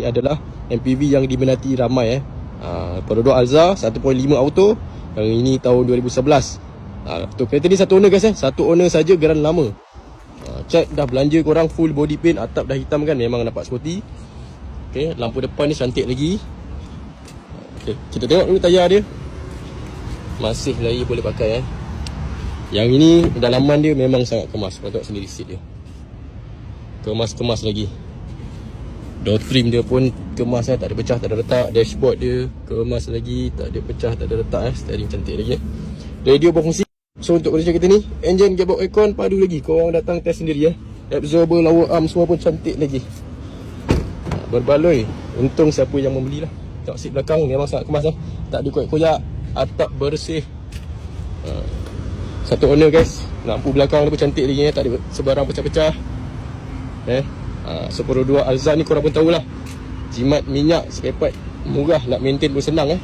Ini adalah MPV yang diminati ramai Perodok Alza 1.5 auto. Yang ini tahun 2011. Tu kereta ni satu owner guys Satu owner saja, geran lama. Check dah belanja korang full body paint, atap dah hitam kan, memang nampak sporty. Okey, lampu depan ni cantik lagi. Okey, kita tengok dulu tayar dia. Masih lagi boleh pakai Yang ini dalaman dia memang sangat kemas. Kau tengok sendiri seat dia. Kemas-kemas lagi. Door trim dia pun kemas tak ada pecah, tak ada retak. Dashboard dia kemas lagi, tak ada pecah, tak ada retak Steering cantik lagi Radio berfungsi. So untuk kondisi kereta ni, engine, gearbox, aircon padu lagi. Korang datang test sendiri Absorber, lower arm semua pun cantik lagi. Berbaloi. Untung siapa yang membeli lah. Tengok seat belakang memang sangat kemas tak ada koyak-koyak. Atap bersih. Satu owner guys. Lampu belakang dia pun cantik lagi tak ada sebarang pecah-pecah. So Perodok Alza ni korang pun tahulah, jimat minyak spare part murah, nak maintain pun senang